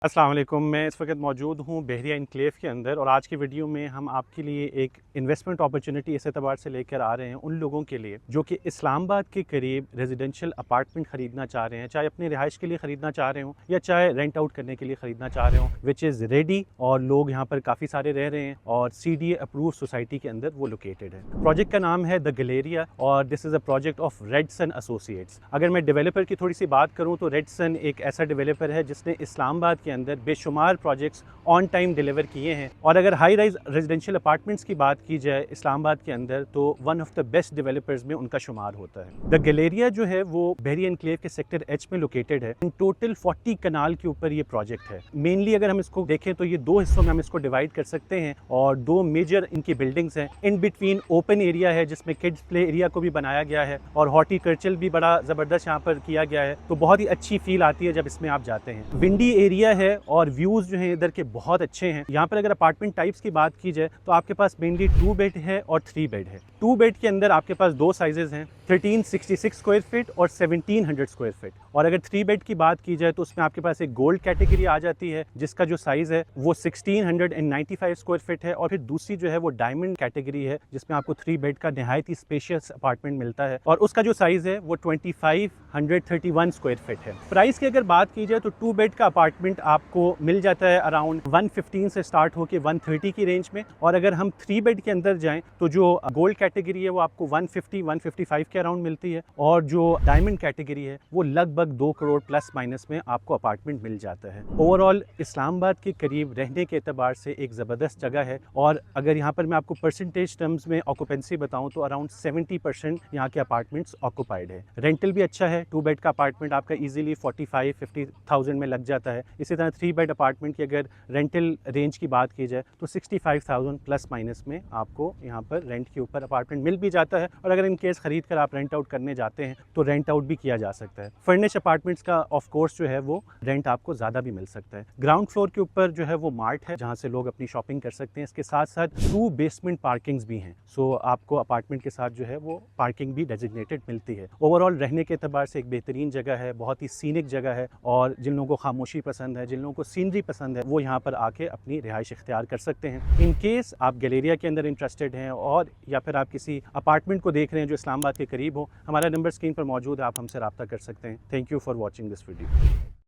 अस्सलाम वालेकुम। मैं इस वक्त मौजूद हूँ बहरिया इनक्लेव के अंदर और आज की वीडियो में हम आपके लिए एक इन्वेस्टमेंट अपॉर्चुनिटी इस एतबार से लेकर आ रहे हैं उन लोगों के लिए जो कि इस्लामाबाद के करीब रेजिडेंशियल अपार्टमेंट ख़रीदना चाह रहे हैं, चाहे अपनी रिहाइश के लिए ख़रीदना चाह रहे हों या चाहे रेंट आउट करने के लिए ख़रीदना चाह रहे हों, विच इज़ रेडी। और लोग यहाँ पर काफ़ी सारे रह रहे हैं और CDA अप्रूव सोसाइटी के अंदर वो लोकेटेड है। प्रोजेक्ट का नाम है द गैलेरिया और this is a project of Redson Associates. अगर मैं डेवलपर की थोड़ी सी बात करूँ तो रेडसन एक ऐसा डेवलपर है जिसने इस्लामाबाद के अंदर बेशुमार प्रोजेक्ट्स ऑन टाइम डिलीवर किए हैं। और अगर हाई राइज रेजिडेंशियल अपार्टमेंट्स की बात की जाए इस्लामाबाद के अंदर तो one of the best developers में उनका शुमार होता है। द गैलेरिया जो है वो बहरिया एनक्लेव के सेक्टर H में लोकेटेड है। इन टोटल 40 कनाल के ऊपर ये प्रोजेक्ट है। मेनली अगर हम इसको देखें तो ये दो हिस्सों में हम इसको डिवाइड कर सकते हैं और दो मेजर इनकी बिल्डिंग्स हैं। इन बिटवीन ओपन एरिया है जिसमें किड्स प्ले एरिया को भी बनाया गया है और हॉर्टिकल्चर भी बड़ा ज़बरदस्त यहाँ पर किया गया है, तो बहुत ही अच्छी फील आती है जब इसमें आप जाते हैं। विंडी एरिया है और व्यूज़ जो हैं इधर के बहुत अच्छे हैं। यहाँ पर अगर अपार्टमेंट टाइप्स की बात की जाए तो आपके पास मेनली 2 बेड है और 3 बेड है। 2 बेड के अंदर आपके पास दो साइजेस हैं, 1366 स्क्वायर फीट और 1700 स्क्वायर फीट। और अगर 3 बेड की बात की जाए तो उसमें आपके पास एक गोल्ड कैटेगरी आ जाती है जिसका जो साइज़ है वो 1695 स्क्वायर फीट है और फिर दूसरी जो है वो डायमंड कैटेगरी है जिसमें आपको 3 बेड का नहायत ही स्पेशियस अपार्टमेंट मिलता है और उसका जो साइज़ है वो 2531 स्क्वायर फीट है। प्राइस की अगर बात की जाए तो 2 बेड का अपार्टमेंट आपको मिल जाता है अराउंड 115 से स्टार्ट होकर 130 की रेंज में। और अगर हम 3 बेड के अंदर जाएं तो जो गोल्ड कैटेगरी है वो आपको 150-155 के अराउंड मिलती है और जो डायमंड कैटेगरी है वो लगभग 2 करोड़ प्लस माइनस में आपको अपार्टमेंट मिल जाता है। ओवरऑल इस्लामाबाद के करीब रहने के एतबार से एक ज़बरदस्त जगह है और अगर यहाँ पर मैं आपको परसेंटेज टर्म्स में ऑक्यूपेंसी बताऊँ तो अराउंड 70% यहाँ के अपार्टमेंट्स ऑक्यूपाइड है। रेंटल भी अच्छा है। 2 बेड का अपार्टमेंट आपका ईजिली 45-50,000 में लग जाता है। इसी तरह 3 बेड अपार्टमेंट की अगर रेंटल रेंज की बात की जाए तो 65,000 प्लस माइनस में आपको यहाँ पर रेंट के ऊपर अपार्टमेंट मिल भी जाता है। और अगर इन केस खरीद कर आप रेंट आउट करने जाते हैं तो रेंट आउट भी किया जा सकता है। फर्निश अपार्टमेंट्स का ऑफ कोर्स जो है वो रेंट आपको ज़्यादा भी मिल सकता है। ग्राउंड फ्लोर के ऊपर जो है वो मार्ट है जहाँ से लोग अपनी शॉपिंग कर सकते हैं। इसके साथ साथ 2 बेसमेंट पार्किंग्स भी हैं, सो आपको अपार्टमेंट के साथ जो है वो पार्किंग भी डेजिग्नेटेड मिलती है। ओवरऑल रहने के एतबार से एक बेहतरीन जगह है, बहुत ही सीनिक जगह है और जिन लोगों को खामोशी पसंद है, जिन लोगों को सीनरी पसंद है, वो यहाँ पर आके अपनी रिहाइश इख्तियार कर सकते हैं। इन केस आप गैलेरिया के अंदर इंटरेस्टेड हैं और या फिर आप किसी अपार्टमेंट को देख रहे हैं जो इस्लामाबाद के करीब हो, हमारा नंबर स्क्रीन पर मौजूद है, आप हमसे रब्ता कर सकते हैं। Thank you for watching this video.